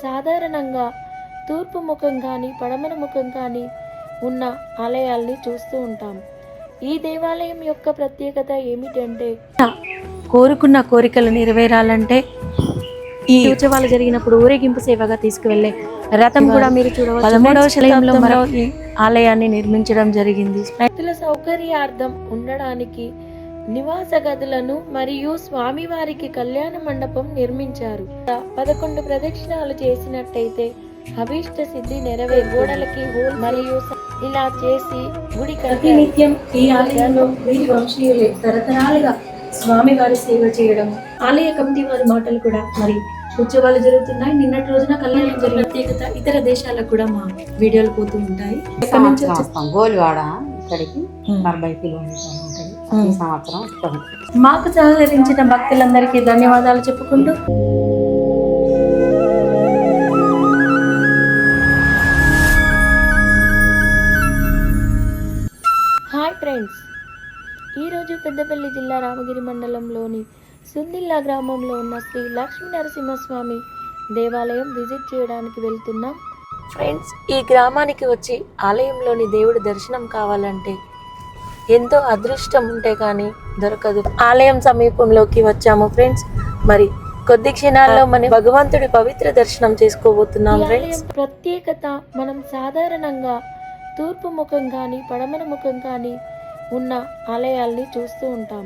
సాధారణంగా తూర్పు ముఖం కానీ పడమర ముఖం కానీ ఉన్న ఆలయాల్ని చూస్తూ ఉంటాం. ఈ దేవాలయం యొక్క ప్రత్యేకత ఏమిటంటే, కోరుకున్న కోరికలు నెరవేరాలంటే ఈ ఉత్సవాలు జరిగినప్పుడు ఊరేగింపు సేవగా తీసుకువెళ్ళే రథం కూడా మీరు చూడవచ్చు. 13వ శతాబ్దంలో ఈ ఆలయాన్ని నిర్మించడం జరిగింది. భక్తుల సౌకర్యార్థం ఉండడానికి నివాస గదులను మరియు స్వామివారికి కళ్యాణ మండపం నిర్మించారు. 11 ప్రదక్షిణాలు చేసినట్టయితే అభీష్ట సిద్ధి నెరవేరు. గోడలకి హోల్ మరియు ఇలా చేసి గుడి ప్రతినిత్యం ఈ ఆలయంలో వీరి వంశీయులే తరతరాలుగా స్వామివారి సేవ చేయడం. ఆలయ కమిటీ వారి మాటలు కూడా మరి ఉత్సవాలు జరుగుతున్నాయి. నిన్నటి రోజున కళ్యాణం జరిగిన ప్రత్యేకత ఇతర దేశాలకు కూడా మా వీడియోలు పోతూ ఉంటాయి. గోలివాడ ఇక్కడికి 40 కిలోమీటర్లు ఉంటుంది. ఈ సంవత్సరం మాకు సహకరించిన భక్తులందరికీ ధన్యవాదాలు చెప్పుకుంటూ హాయ్ ఫ్రెండ్స్, ఈరోజు పెద్దపల్లి జిల్లా రామగిరి మండలంలోని సుందిల్లా గ్రామంలో ఉన్న శ్రీ లక్ష్మీ నరసింహస్వామి దేవాలయం విజిట్ చేయడానికి వెళ్తున్నాం. ఫ్రెండ్స్, ఈ గ్రామానికి వచ్చి ఆలయంలోని దేవుడి దర్శనం కావాలంటే ఎంతో అదృష్టం ఉంటే కానీ దొరకదు. ఆలయం సమీపంలోకి వచ్చాము ఫ్రెండ్స్. మరి కొద్ది క్షణాల్లో మనం భగవంతుడి పవిత్ర దర్శనం చేసుకోబోతున్నాం. ఫ్రెండ్స్, ప్రత్యేకత మనం సాధారణంగా తూర్పు ముఖం కానీ పడమర ముఖం కానీ ఉన్న ఆలయాల్ని చూస్తూ ఉంటాం.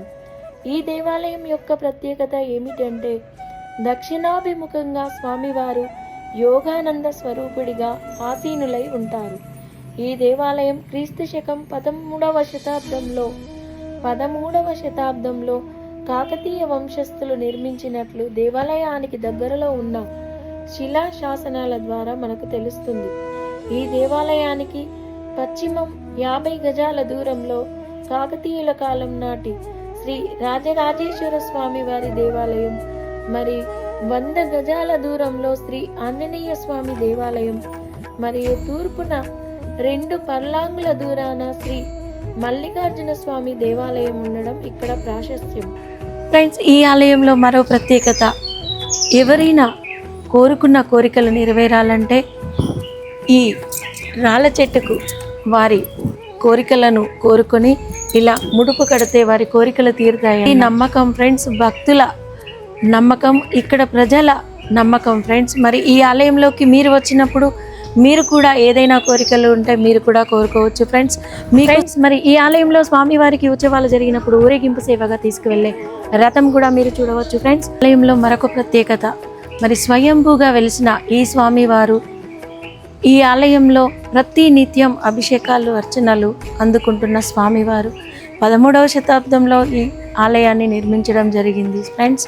ఈ దేవాలయం యొక్క ప్రత్యేకత ఏమిటంటే, దక్షిణాభిముఖంగా స్వామివారు యోగానంద స్వరూపుడిగా ఆసీనులై ఉంటారు. ఈ దేవాలయం క్రీస్తు శకం 13వ శతాబ్దంలో కాకతీయ వంశస్థులు నిర్మించినట్లు దేవాలయానికి దగ్గరలో ఉన్న శిలా శాసనాల ద్వారా మనకు తెలుస్తుంది. ఈ దేవాలయానికి పశ్చిమం 50 గజాల దూరంలో కాకతీయుల కాలం నాటి శ్రీ రాజరాజేశ్వర స్వామి వారి దేవాలయం, మరి 100 గజాల దూరంలో శ్రీ ఆంజనేయ స్వామి దేవాలయం, మరియు తూర్పున 2 పర్లాంగుల దూరాన శ్రీ మల్లికార్జున స్వామి దేవాలయం ఉండడం ఇక్కడ ప్రాశస్త్యం. ఫ్రెండ్స్, ఈ ఆలయంలో మరో ప్రత్యేకత, ఎవరైనా కోరుకున్న కోరికలు నెరవేరాలంటే ఈ రాళ్ళ చెట్టుకు వారి కోరికలను కోరుకొని ఇలా ముడుపు కడితే వారి కోరికలు తీరుతాయి. ఈ నమ్మకం ఫ్రెండ్స్, భక్తుల నమ్మకం, ఇక్కడ ప్రజల నమ్మకం ఫ్రెండ్స్. మరి ఈ ఆలయంలోకి మీరు వచ్చినప్పుడు మీరు కూడా ఏదైనా కోరికలు ఉంటే మీరు కూడా కోరుకోవచ్చు ఫ్రెండ్స్. మరి ఈ ఆలయంలో స్వామివారికి ఉత్సవాలు జరిగినప్పుడు ఊరేగింపు సేవగా తీసుకువెళ్ళే రథం కూడా మీరు చూడవచ్చు ఫ్రెండ్స్. ఆలయంలో మరొక ప్రత్యేకత, మరి స్వయంభూగా వెలిసిన ఈ స్వామివారు ఈ ఆలయంలో ప్రతి నిత్యం అభిషేకాలు అర్చనలు అందుకుంటున్న స్వామివారు 13వ శతాబ్దంలో ఈ ఆలయాన్ని నిర్మించడం జరిగింది ఫ్రెండ్స్.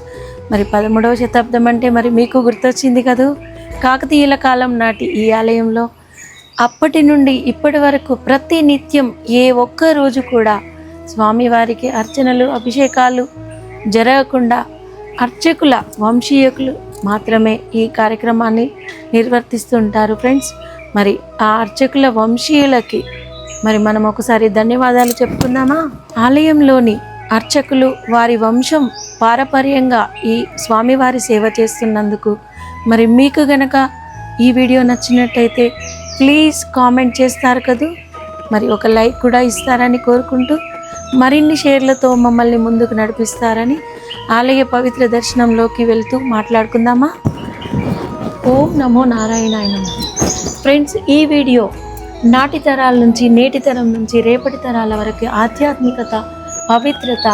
మరి 13వ శతాబ్దం అంటే మరి మీకు గుర్తొచ్చింది కదూ, కాకతీయుల కాలం నాటి ఈ ఆలయంలో అప్పటి నుండి ఇప్పటి వరకు ప్రతి నిత్యం ఏ ఒక్క రోజు కూడా స్వామివారికి అర్చనలు అభిషేకాలు జరగకుండా అర్చకుల వంశీయులు మాత్రమే ఈ కార్యక్రమాన్ని నిర్వర్తిస్తుంటారు ఫ్రెండ్స్. మరి ఆ అర్చకుల వంశీయులకి మరి మనం ఒకసారి ధన్యవాదాలు చెప్పుకుందామా. ఆలయంలోని అర్చకులు వారి వంశం పారపర్యంగా ఈ స్వామివారి సేవ చేస్తున్నందుకు మరి మీకు గనక ఈ వీడియో నచ్చినట్టయితే ప్లీజ్ కామెంట్ చేస్తారు కదూ, మరి ఒక లైక్ కూడా ఇస్తారని కోరుకుంటూ మరిన్ని షేర్లతో మమ్మల్ని ముందుకు నడిపిస్తారని ఆలయ పవిత్ర దర్శనంలోకి వెళ్తూ మాట్లాడుకుందామా. ఓం నమో నారాయణాయ నమః. ఫ్రెండ్స్, ఈ వీడియో నాటి తరాల నుంచి నేటి తరం నుంచి రేపటి తరాల వరకు ఆధ్యాత్మికత పవిత్రత,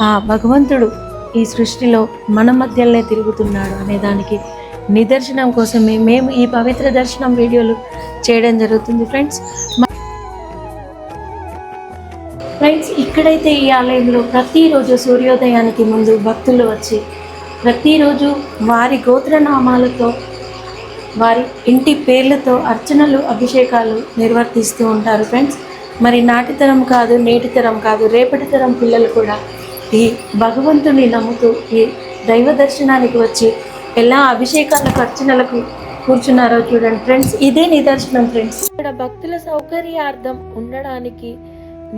ఆ భగవంతుడు ఈ సృష్టిలో మన మధ్యలోనే తిరుగుతున్నాడు అనే దానికి నిదర్శనం కోసమే మేము ఈ పవిత్ర దర్శనం వీడియోలు చేయడం జరుగుతుంది ఫ్రెండ్స్. ఇక్కడైతే ఈ ఆలయంలో ప్రతిరోజు సూర్యోదయానికి ముందు భక్తులు వచ్చి ప్రతిరోజు వారి గోత్రనామాలతో వారి ఇంటి పేర్లతో అర్చనలు అభిషేకాలు నిర్వర్తిస్తూ ఉంటారు ఫ్రెండ్స్. మరి నాటి తరం కాదు నేటి తరం కాదు రేపటి తరం పిల్లలు కూడా ఈ భగవంతుని నమ్ముతూ ఈ దైవ దర్శనానికి వచ్చి ఎలా అభిషేకాలకు అర్చనలకు కూర్చున్నారో చూడండి ఫ్రెండ్స్. ఇదే నిదర్శనం ఫ్రెండ్స్. ఇక్కడ భక్తుల సౌకర్యార్థం ఉండడానికి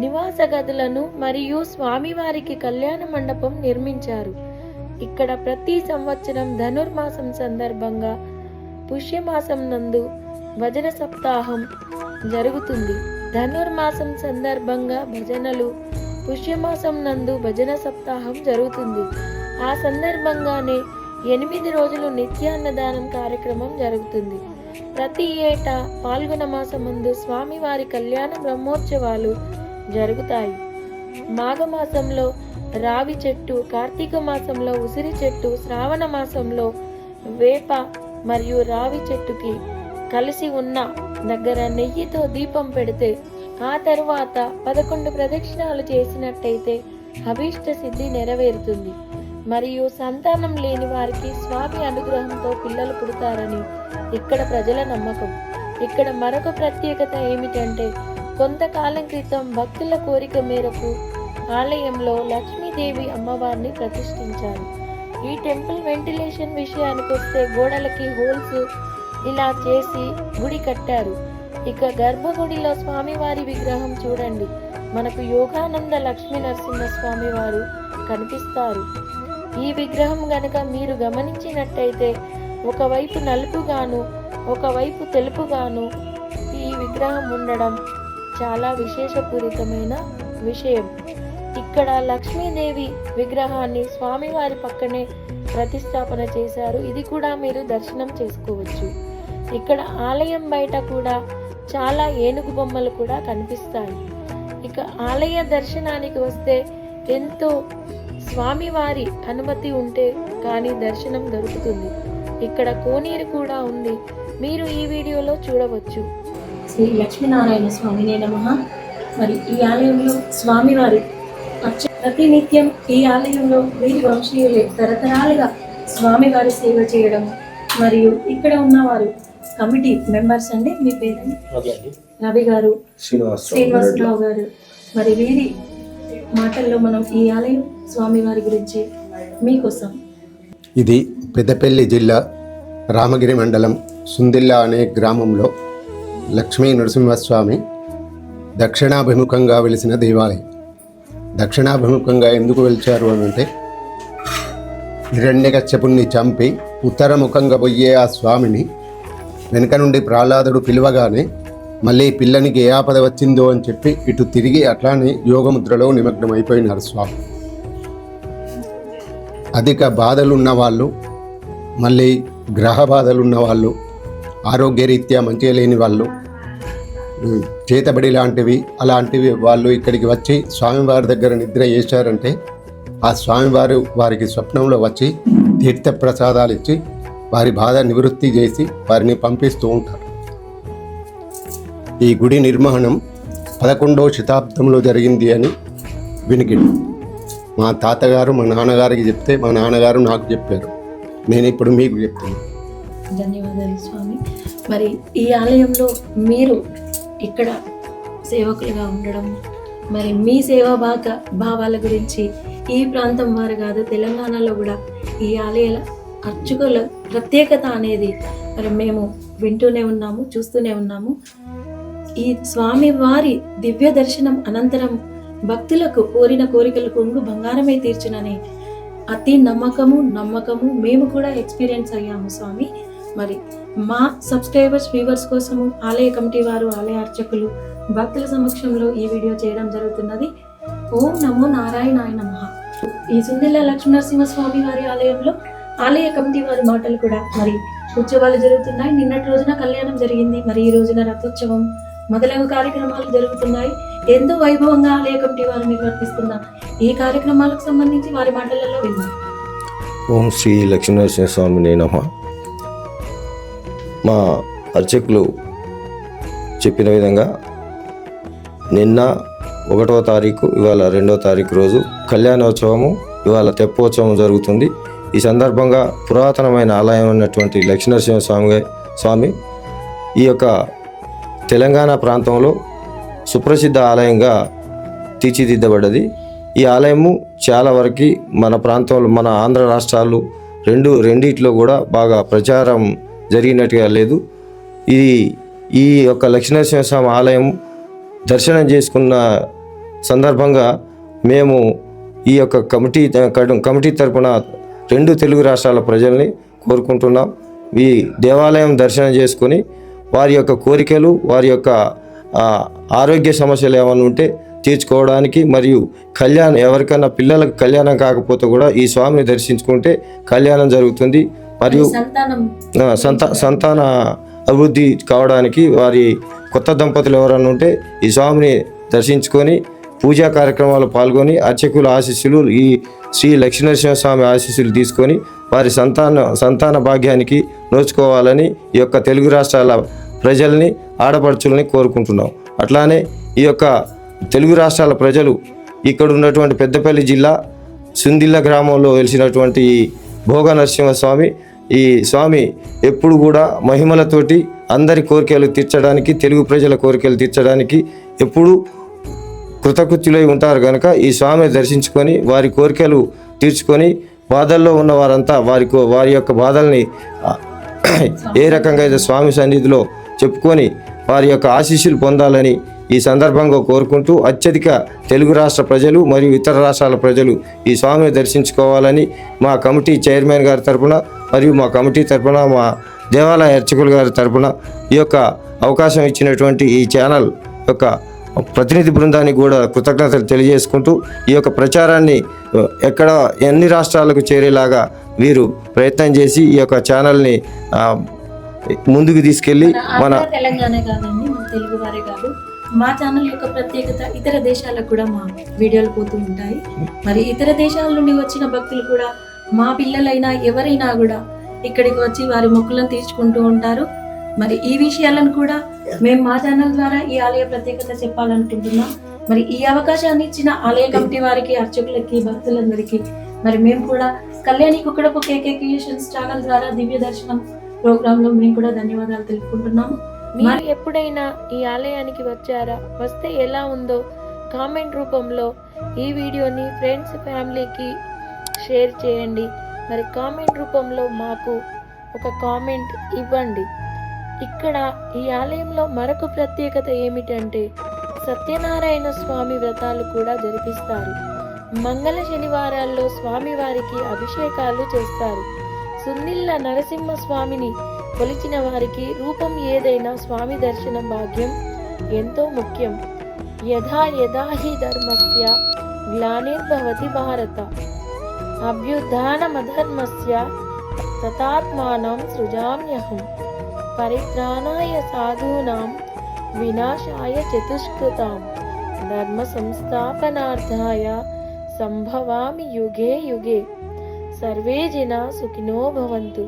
నివాస గదులను మరియు స్వామివారికి కళ్యాణ మండపం నిర్మించారు. ఇక్కడ ప్రతి సంవత్సరం ధనుర్మాసం సందర్భంగా పుష్యమాసం నందు భజన సప్తాహం జరుగుతుంది. ధనుర్మాసం సందర్భంగా భజనలు, పుష్యమాసం నందు భజన సప్తాహం జరుగుతుంది. ఆ సందర్భంగానే 8 రోజులు నిత్యాన్నదానం కార్యక్రమం జరుగుతుంది. ప్రతి ఏటా పాల్గొన మాసమందు స్వామివారి కళ్యాణ బ్రహ్మోత్సవాలు జరుగుతాయి. మాఘమాసంలో రావి చెట్టు, కార్తీక మాసంలో ఉసిరి చెట్టు, శ్రావణ మాసంలో వేప మరియు రావి చెట్టుకి కలిసి ఉన్న దగ్గర నెయ్యితో దీపం పెడితే ఆ తరువాత 11 ప్రదక్షిణాలు చేసినట్టయితే అభీష్ట సిద్ధి నెరవేరుతుంది. మరియు సంతానం లేని వారికి స్వామి అనుగ్రహంతో పిల్లలు పుడతారని ఇక్కడ ప్రజల నమ్మకం. ఇక్కడ మరొక ప్రత్యేకత ఏమిటంటే, కొంతకాలం క్రితం భక్తుల కోరిక మేరకు ఆలయంలో లక్ష్మీదేవి అమ్మవారిని ప్రతిష్ఠించారు. ఈ టెంపుల్ వెంటిలేషన్ విషయానికి వస్తే గోడలకి హోల్స్ ఇలా చేసి గుడి కట్టారు. ఇక గర్భగుడిలో స్వామివారి విగ్రహం చూడండి, మనకు యోగానంద లక్ష్మీ నరసింహస్వామి వారు కనిపిస్తారు. ఈ విగ్రహం గనక మీరు గమనించినట్టయితే ఒకవైపు నలుపుగాను ఒకవైపు తెలుపుగాను ఈ విగ్రహం ఉండడం చాలా విశేషపూరితమైన విషయం. ఇక్కడ లక్ష్మీదేవి విగ్రహాన్ని స్వామివారి పక్కనే ప్రతిష్టాపన చేశారు. ఇది కూడా మీరు దర్శనం చేసుకోవచ్చు. ఇక్కడ ఆలయం బయట కూడా చాలా ఏనుగు బొమ్మలు కూడా కనిపిస్తాయి. ఇక ఆలయ దర్శనానికి వస్తే ఎంతో స్వామివారి అనుమతి ఉంటే కానీ దర్శనం దొరుకుతుంది. ఇక్కడ కోనేరు కూడా ఉంది, మీరు ఈ వీడియోలో చూడవచ్చు. శ్రీ లక్ష్మీనారాయణ స్వామినే నమః. మరి ఈ ఆలయంలో స్వామివారి ప్రతినిత్యం ఈ ఆలయంలో వీరి వంశీయులే తరతరాలుగా స్వామివారి సేవ చేయడం, మరియు ఇక్కడ ఉన్నవారు కమిటీ మెంబర్స్ అండి. మీ పేరండి? రవి గారు, శ్రీనివాసరావు గారు. మరి వీరి మాటల్లో మనం ఈ ఆలయం స్వామివారి గురించి మీకోసం. ఇది పెద్దపల్లి జిల్లా రామగిరి మండలం సుందిల్లా అనే గ్రామంలో లక్ష్మీ నరసింహస్వామి దక్షిణాభిముఖంగా వెలిసిన దేవాలయం. దక్షిణాభిముఖంగా ఎందుకు వెలిచారు అని అంటే, హిరణ్యకశ్యపుణ్ణి చంపి ఉత్తరముఖంగా పోయే ఆ స్వామిని వెనుక నుండి ప్రహ్లాదుడు పిలవగానే మళ్ళీ పిల్లనికి ఏ ఆపద వచ్చిందో అని చెప్పి ఇటు తిరిగి అట్లానే యోగముద్రలో నిమగ్నమైపోయినారు స్వామి. అధిక బాధలు ఉన్నవాళ్ళు, మళ్ళీ గ్రహ బాధలు ఉన్నవాళ్ళు, ఆరోగ్యరీత్యా మంచిగా లేని వాళ్ళు, చేతబడి అలాంటివి వాళ్ళు ఇక్కడికి వచ్చి స్వామివారి దగ్గర నిద్ర చేశారంటే ఆ స్వామివారు వారికి స్వప్నంలో వచ్చి తీర్థప్రసాదాలు ఇచ్చి వారి బాధ నివృత్తి చేసి వారిని పంపిస్తూ ఉంటారు. ఈ గుడి నిర్మాణం 11వ శతాబ్దంలో జరిగింది అని వినికిడి. మా తాతగారు మా నాన్నగారికి చెప్తే మా నాన్నగారు నాకు చెప్పారు. నేను ఇప్పుడు మీకు చెప్తున్నాను. ధన్యవాదాలు స్వామి. మరి ఈ ఆలయంలో మీరు ఇక్కడ సేవకులుగా ఉండడం, మరి మీ సేవా భావాల గురించి ఈ ప్రాంతం వారు కాదు తెలంగాణలో కూడా ఈ ఆలయ అర్చకుల ప్రత్యేకత అనేది మరి మేము వింటూనే ఉన్నాము, చూస్తూనే ఉన్నాము. ఈ స్వామి వారి దివ్య దర్శనం అనంతరం భక్తులకు కోరిన కోరికలు కొంగు బంగారమే తీర్చునని అతి నమ్మకము మేము కూడా ఎక్స్పీరియన్స్ అయ్యాము స్వామి. మరి మా సబ్స్క్రైబర్స్ వ్యూవర్స్ కోసము ఆలయ కమిటీ వారు, ఆలయ అర్చకులు భక్తుల సమక్షంలో ఈ వీడియో చేయడం జరుగుతున్నది. ఓం నమో నారాయణాయ నమః. ఈ సుందిల్ల లక్ష్మీనరసింహస్వామి వారి ఆలయంలో ఆలయ కమిటీ వారి మాటలు కూడా మరి ఉత్సవాలు జరుగుతున్నాయి. నిన్నటి రోజున కళ్యాణం జరిగింది, మరి ఈ రోజున రథోత్సవం మొదలగు కార్యక్రమాలు జరుగుతున్నాయి. ఎంతో వైభవంగా ఆలయ కమిటీ వారు నిర్వర్తిస్తున్న ఈ కార్యక్రమాలకు సంబంధించి వారి మాటలలో విన్నాం. ఓం శ్రీ లక్ష్మీనరసింహస్వామినే నమః. మా అర్చకులు చెప్పిన విధంగా నిన్న 1వ తారీఖు, ఇవాళ 2వ తారీఖు రోజు కళ్యాణోత్సవము, ఇవాళ తెప్పోత్సవం జరుగుతుంది. ఈ సందర్భంగా పురాతనమైన ఆలయం ఉన్నటువంటి లక్ష్మీనరసింహస్వామి ఈ యొక్క తెలంగాణ ప్రాంతంలో సుప్రసిద్ధ ఆలయంగా తీర్చిదిద్దబడ్డది. ఈ ఆలయము చాలా వరకు మన ప్రాంతంలో, మన ఆంధ్ర రాష్ట్రాలు రెండిట్లో కూడా బాగా ప్రచారం జరిగినట్టుగా లేదు. ఈ యొక్క లక్ష్మీనరసింహస్వామి ఆలయం దర్శనం చేసుకున్న సందర్భంగా మేము ఈ యొక్క కమిటీ తరపున 2 తెలుగు రాష్ట్రాల ప్రజల్ని కోరుకుంటున్నాం. ఈ దేవాలయం దర్శనం చేసుకొని వారి యొక్క కోరికలు, వారి యొక్క ఆరోగ్య సమస్యలు ఏమైనా ఉంటే తీర్చుకోవడానికి, మరియు ఎవరికైనా పిల్లలకు కళ్యాణం కాకపోతే కూడా ఈ స్వామిని దర్శించుకుంటే కళ్యాణం జరుగుతుంది. మరియు సంతాన అభివృద్ధి కావడానికి వారి కొత్త దంపతులు ఎవరైనా ఉంటే ఈ స్వామిని దర్శించుకొని పూజా కార్యక్రమాలు పాల్గొని అర్చకుల ఆశీస్సులు, ఈ శ్రీ లక్ష్మీనరసింహస్వామి ఆశీస్సులు తీసుకొని వారి సంతాన భాగ్యానికి నోచుకోవాలని ఈ యొక్క తెలుగు రాష్ట్రాల ప్రజల్ని, ఆడపడుచుల్ని కోరుకుంటున్నాం. అట్లానే ఈ యొక్క తెలుగు రాష్ట్రాల ప్రజలు ఇక్కడ ఉన్నటువంటి పెద్దపల్లి జిల్లా సుందిల్ల గ్రామంలో వెలిసినటువంటి ఈ భోగ నరసింహస్వామి, ఈ స్వామి ఎప్పుడు కూడా మహిమలతోటి అందరి కోరికలు తీర్చడానికి, తెలుగు ప్రజల కోరికలు తీర్చడానికి ఎప్పుడు కృతకృత్యులై ఉంటారు కనుక ఈ స్వామిని దర్శించుకొని వారి కోరికలు తీర్చుకొని బాధల్లో ఉన్న వారంతా వారి యొక్క బాధల్ని ఏ రకంగా అయితే స్వామి సన్నిధిలో చెప్పుకొని వారి యొక్క ఆశీస్సులు పొందాలని ఈ సందర్భంగా కోరుకుంటూ అత్యధిక తెలుగు రాష్ట్ర ప్రజలు మరియు ఇతర రాష్ట్రాల ప్రజలు ఈ స్వామిని దర్శించుకోవాలని మా కమిటీ చైర్మన్ గారి తరపున మరియు మా కమిటీ తరపున, మా దేవాలయ అర్చకుల గారి తరపున ఈ యొక్క అవకాశం ఇచ్చినటువంటి ఈ ఛానల్ యొక్క ప్రతినిధి బృందానికి కూడా కృతజ్ఞతలు తెలియజేసుకుంటూ ఈ యొక్క ప్రచారాన్ని ఎన్ని రాష్ట్రాలకు చేరేలాగా వీరు ప్రయత్నం చేసి ఈ యొక్క ఛానల్ని ముందుకు తీసుకెళ్ళి మన తెలంగాణ కాదండి, మన తెలుగు వారే కాదు, మా ఛానల్ యొక్క ప్రత్యేకత ఇతర దేశాలకు కూడా మా వీడియోలు పోతూ ఉంటాయి. మరి ఇతర దేశాల నుండి వచ్చిన భక్తులు కూడా, మా పిల్లలైనా ఎవరైనా కూడా ఇక్కడికి వచ్చి వారి మొక్కులను తీర్చుకుంటూ ఉంటారు. మరి ఈ విషయాలను కూడా మేము మా ఛానల్ ద్వారా ఈ ఆలయ ప్రత్యేకత చెప్పాలనుకుంటున్నాం. మరి ఈ అవకాశాన్ని ఇచ్చిన ఆలయ కమిటీ వారికి, అర్చకులకి, భక్తులందరికీ మరి మేము కూడా కళ్యాణి కుక్కడపు కేకే క్రియేషన్స్ ఛానల్ ద్వారా దివ్య దర్శనం ప్రోగ్రాంలో మేము కూడా ధన్యవాదాలు తెలుపుకుంటున్నాము. మీరు ఎప్పుడైనా ఈ ఆలయానికి వచ్చారా? వస్తే ఎలా ఉందో కామెంట్ రూపంలో ఈ వీడియోని ఫ్రెండ్స్, ఫ్యామిలీకి షేర్ చేయండి. మరి కామెంట్ రూపంలో మాకు ఒక కామెంట్ ఇవ్వండి. ఇక్కడ ఈ ఆలయంలో మరొక ప్రత్యేకత ఏమిటంటే సత్యనారాయణ స్వామి వ్రతాలు కూడా జరిపిస్తారు. మంగళ శనివారాల్లో స్వామివారికి అభిషేకాలు చేస్తారు. సుందిల్ల నరసింహ స్వామిని కొలిచిన వారికి రూపం ఏదైనా స్వామి దర్శన భాగ్యం ఎంతో ముఖ్యం. యథా యథా హి ధర్మస్య గ్లానిర్భవతి భారత అభ్యుత్థానమధర్మస్య తతాత్మానం సృజామ్యహం పరిత్రాణాయ సాధూనాం వినాశాయ చతుష్కృతాం ధర్మ సంస్థాపనార్థాయ సంభవామి యుగే యుగే సర్వే జనా సుఖినో భవంతు.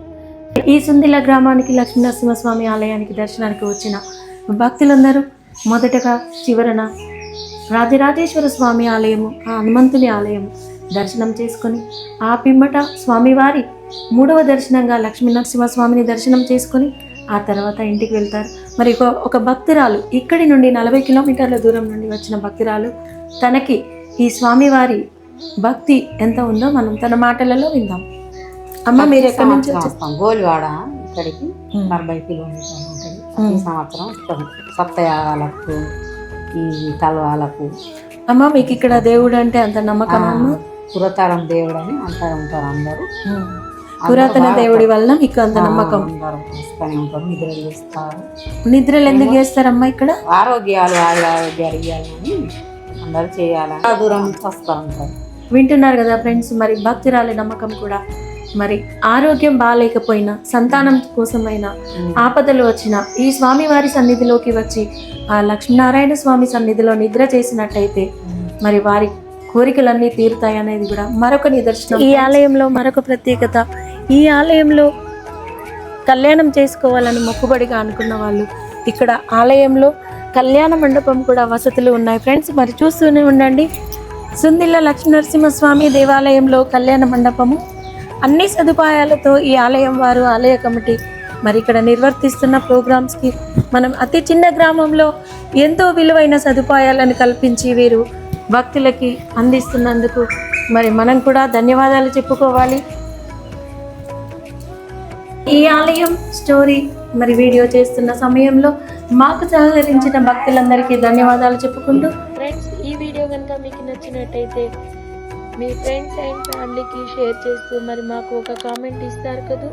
ఈ సుందిల్ల గ్రామానికి లక్ష్మీనరసింహస్వామి ఆలయానికి దర్శనానికి వచ్చిన భక్తులందరూ మొదటగా చివరన రాజరాజేశ్వర స్వామి ఆలయము, ఆ హనుమంతుని ఆలయము దర్శనం చేసుకొని ఆ పిమ్మట స్వామివారి 3వ దర్శనంగా లక్ష్మీనరసింహస్వామిని దర్శనం చేసుకొని ఆ తర్వాత ఇంటికి వెళ్తారు. మరి ఒక భక్తురాలు ఇక్కడి నుండి 40 కిలోమీటర్ల దూరం నుండి వచ్చిన భక్తురాలు తనకి ఈ స్వామివారి భక్తి ఎంత ఉందో మనం తన మాటలలో విందాం. అమ్మ, మీరు ఎక్కడి నుంచి వచ్చారు? గోలివాడ ఇక్కడికి 40 కిలోమీటర్లు ఉంటుంది. ఈ సంవత్సరం సప్తయాగాలకు, ఈ తల్వాలకు. అమ్మ, మీకు ఇక్కడ దేవుడు అంటే అంత నమ్మకం? పురాతనం దేవుడు అని అంటూ ఉంటారు అందరూ. పురాతన దేవుడి వల్ల మీకు అంత నమ్మకం? నిద్రలు చేస్తారు. నిద్రలు ఎందుకు చేస్తారమ్మా? ఇక్కడ ఆరోగ్యాలు ఇవ్వాలని అందరూ చేయాలని దూరం నుంచి వస్తూ ఉంటారు. వింటున్నారు కదా ఫ్రెండ్స్, మరి భక్తురాలి నమ్మకం కూడా. మరి ఆరోగ్యం బాగాలేకపోయినా, సంతానం కోసమైనా, ఆపదలు వచ్చినా ఈ స్వామివారి సన్నిధిలోకి వచ్చి ఆ లక్ష్మీనారాయణ స్వామి సన్నిధిలో నిద్ర చేసినట్టయితే మరి వారి కోరికలన్నీ తీరుతాయి అనేది కూడా మరొక నిదర్శనం. ఈ ఆలయంలో మరొక ప్రత్యేకత, ఈ ఆలయంలో కళ్యాణం చేసుకోవాలని మొక్కుబడిగా అనుకున్న వాళ్ళు ఇక్కడ ఆలయంలో కళ్యాణ మండపం కూడా వసతులు ఉన్నాయి ఫ్రెండ్స్. మరి చూస్తూనే ఉండండి. సుందిల్ల లక్ష్మీనరసింహస్వామి దేవాలయంలో కళ్యాణ మండపము అన్ని సదుపాయాలతో ఈ ఆలయం వారు, ఆలయ కమిటీ మరి ఇక్కడ నిర్వర్తిస్తున్న ప్రోగ్రామ్స్కి మనం అతి చిన్న గ్రామంలో ఎంతో విలువైన సదుపాయాలను కల్పించి వీరు భక్తులకి అందిస్తున్నందుకు మరి మనం కూడా ధన్యవాదాలు చెప్పుకోవాలి. ఈ ఆలయం స్టోరీ మరి వీడియో చేస్తున్న సమయంలో మాకు సహకరించిన భక్తులందరికీ ధన్యవాదాలు చెప్పుకుంటూ, ఫ్రెండ్స్, ఈ వీడియో కనుక మీకు నచ్చినట్టయితే మీ ఫ్రెండ్స్ అండ్ ఫ్యామిలీకి షేర్ చేస్తూ మరి మాకు ఒక కామెంట్ ఇస్తారు కదా.